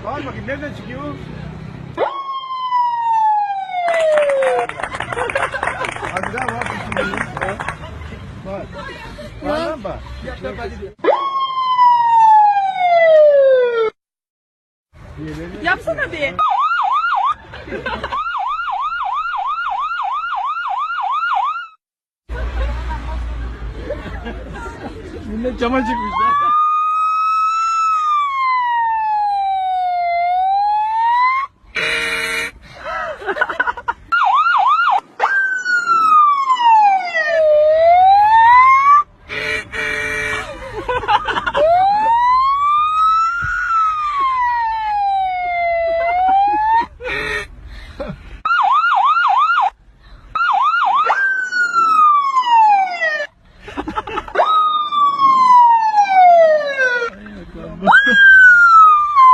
Bağır bakayım nereden çıkıyor? Hadi daha var. Bağır. Bağır lan bağır. Yapsana bir. Millet cama çıkmış lan.